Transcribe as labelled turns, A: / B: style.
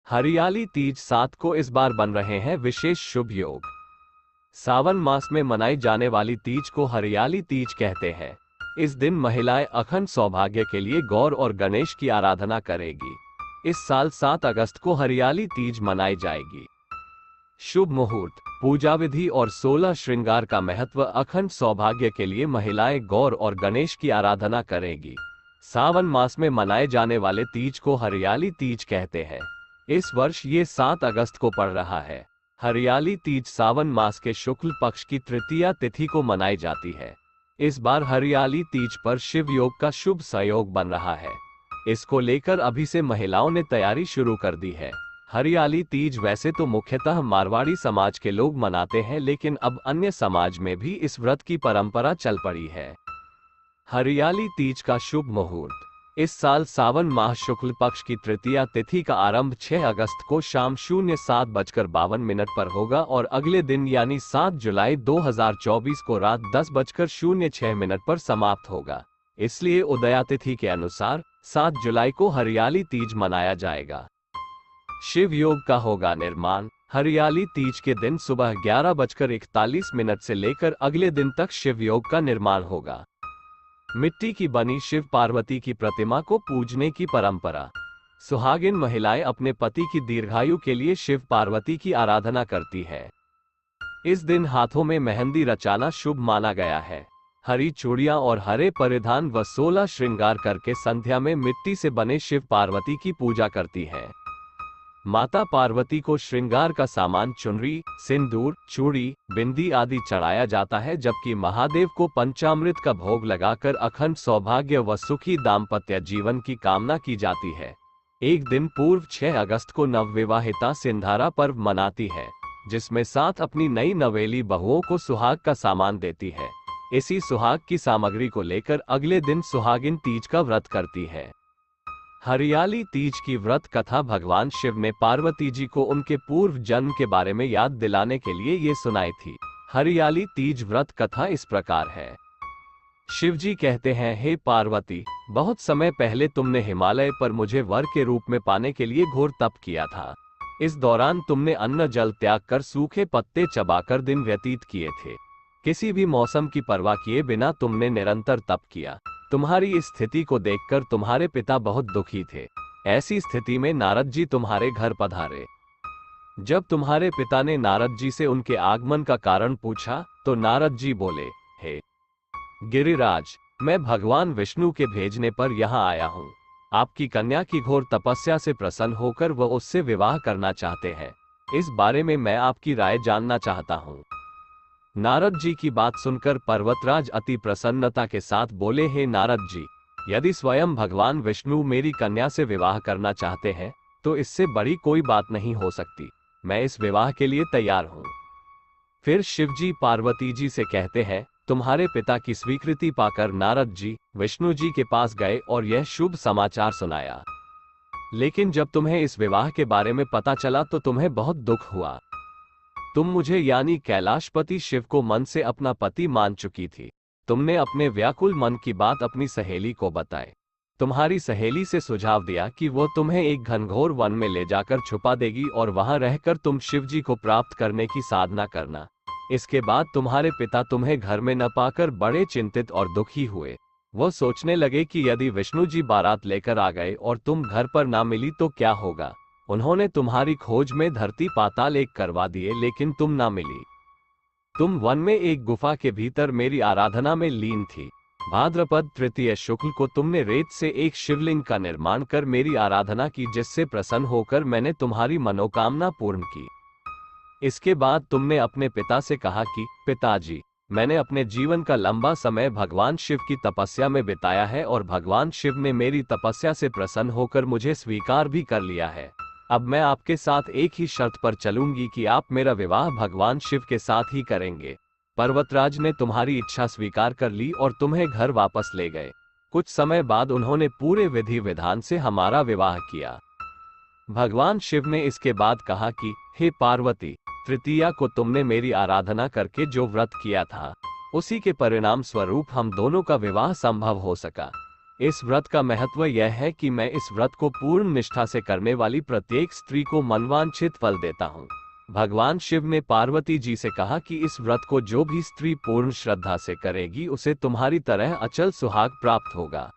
A: हरियाली तीज 7 को इस बार बन रहे हैं विशेष शुभ योग। सावन मास में मनाई जाने वाली तीज को हरियाली तीज कहते हैं। इस दिन महिलाएं अखंड सौभाग्य के लिए गौर और गणेश की आराधना करेगी। इस साल 7 अगस्त को हरियाली तीज मनाई जाएगी। शुभ मुहूर्त, पूजा विधि और 16 श्रृंगार का महत्व। अखंड सौभाग्य के लिए महिलाएं गौर और गणेश की आराधना करेगी। सावन मास में मनाए जाने वाले तीज को हरियाली तीज कहते हैं। इस वर्ष ये 7 अगस्त को पड़ रहा है। हरियाली तीज सावन मास के शुक्ल पक्ष की तृतीया तिथि को मनाई जाती है। इस बार हरियाली तीज पर शिव योग का शुभ संयोग बन रहा है। इसको लेकर अभी से महिलाओं ने तैयारी शुरू कर दी है। हरियाली तीज वैसे तो मुख्यतः मारवाड़ी समाज के लोग मनाते हैं, लेकिन अब अन्य समाज में भी इस व्रत की परंपरा चल पड़ी है। हरियाली तीज का शुभ मुहूर्त। इस साल सावन माह शुक्ल पक्ष की तृतीया तिथि का आरंभ 6 अगस्त को शाम 07:52 पर होगा और अगले दिन यानी 7 जुलाई 2024 को रात 10:06 पर समाप्त होगा। इसलिए उदया तिथि के अनुसार 7 जुलाई को हरियाली तीज मनाया जाएगा। शिव योग का होगा निर्माण। हरियाली तीज के दिन सुबह 11:41 से लेकर अगले दिन तक शिव योग का निर्माण होगा। मिट्टी की बनी शिव पार्वती की प्रतिमा को पूजने की परंपरा। सुहागिन महिलाएं अपने पति की दीर्घायु के लिए शिव पार्वती की आराधना करती है। इस दिन हाथों में मेहंदी रचाना शुभ माना गया है। हरी चूड़ियां और हरे परिधान व 16 श्रृंगार करके संध्या में मिट्टी से बने शिव पार्वती की पूजा करती है। माता पार्वती को श्रृंगार का सामान चुनरी, सिंदूर, चूड़ी, बिंदी आदि चढ़ाया जाता है, जबकि महादेव को पंचामृत का भोग लगाकर अखंड सौभाग्य व सुखी दाम्पत्य जीवन की कामना की जाती है। एक दिन पूर्व 6 अगस्त को नवविवाहिता सिंधारा पर्व मनाती है, जिसमें साथ अपनी नई नवेली बहुओं को सुहाग का सामान देती है। इसी सुहाग की सामग्री को लेकर अगले दिन सुहागिन तीज का व्रत करती है। हरियाली तीज की व्रत कथा भगवान शिव ने पार्वती जी को उनके पूर्व जन्म के बारे में याद दिलाने के लिए ये सुनाई थी। हरियाली तीज व्रत कथा इस प्रकार है। शिव जी कहते हैं, हे पार्वती, बहुत समय पहले तुमने हिमालय पर मुझे वर के रूप में पाने के लिए घोर तप किया था। इस दौरान तुमने अन्न जल त्याग कर सूखे पत्ते चबाकर दिन व्यतीत किए थे। किसी भी मौसम की परवाह किए बिना तुमने निरंतर तप किया। तुम्हारी इस स्थिति को देखकर तुम्हारे पिता बहुत दुखी थे। ऐसी स्थिति में नारद जी तुम्हारे घर पधारे। जब तुम्हारे पिता ने नारद जी से उनके आगमन का कारण पूछा तो नारद जी बोले, हे गिरिराज, मैं भगवान विष्णु के भेजने पर यहाँ आया हूँ। आपकी कन्या की घोर तपस्या से प्रसन्न होकर वह उससे विवाह करना चाहते हैं। इस बारे में मैं आपकी राय जानना चाहता हूँ। नारद जी की बात सुनकर पर्वतराज अति प्रसन्नता के साथ बोले, हे नारद जी, यदि स्वयं भगवान विष्णु मेरी कन्या से विवाह करना चाहते हैं तो इससे बड़ी कोई बात नहीं हो सकती। मैं इस विवाह के लिए तैयार हूँ। फिर शिवजी पार्वती जी से कहते हैं, तुम्हारे पिता की स्वीकृति पाकर नारद जी विष्णु जी के पास गए और यह शुभ समाचार सुनाया। लेकिन जब तुम्हें इस विवाह के बारे में पता चला तो तुम्हें बहुत दुख हुआ। तुम मुझे यानी कैलाशपति शिव को मन से अपना पति मान चुकी थी। तुमने अपने व्याकुल मन की बात अपनी सहेली को बताई। तुम्हारी सहेली से सुझाव दिया कि वो तुम्हें एक घनघोर वन में ले जाकर छुपा देगी और वहां रहकर तुम शिव जी को प्राप्त करने की साधना करना। इसके बाद तुम्हारे पिता तुम्हें घर में न पाकर बड़े चिंतित और दुखी हुए। वो सोचने लगे कि यदि विष्णु जी बारात लेकर आ गए और तुम घर पर ना मिली तो क्या होगा। उन्होंने तुम्हारी खोज में धरती पाताल एक करवा दिए, लेकिन तुम ना मिली। तुम वन में एक गुफा के भीतर मेरी आराधना में लीन थी। भाद्रपद तृतीय शुक्ल को तुमने रेत से एक शिवलिंग का निर्माण कर मेरी आराधना की, जिससे प्रसन्न होकर मैंने तुम्हारी मनोकामना पूर्ण की। इसके बाद तुमने अपने पिता से कहा कि पिताजी, मैंने अपने जीवन का लंबा समय भगवान शिव की तपस्या में बिताया है और भगवान शिव ने मेरी तपस्या से प्रसन्न होकर मुझे स्वीकार भी कर लिया है। अब मैं आपके साथ एक ही शर्त पर चलूंगी कि आप मेरा विवाह भगवान शिव के साथ ही करेंगे। पर्वतराज ने तुम्हारी इच्छा स्वीकार कर ली और तुम्हें घर वापस ले गए। कुछ समय बाद उन्होंने पूरे विधि विधान से हमारा विवाह किया। भगवान शिव ने इसके बाद कहा कि हे पार्वती, तृतीया को तुमने मेरी आराधना करके जो व्रत किया था उसी के परिणाम स्वरूप हम दोनों का विवाह संभव हो सका। इस व्रत का महत्व यह है कि मैं इस व्रत को पूर्ण निष्ठा से करने वाली प्रत्येक स्त्री को मनवांछित फल देता हूँ। भगवान शिव ने पार्वती जी से कहा कि इस व्रत को जो भी स्त्री पूर्ण श्रद्धा से करेगी उसे तुम्हारी तरह अचल सुहाग प्राप्त होगा।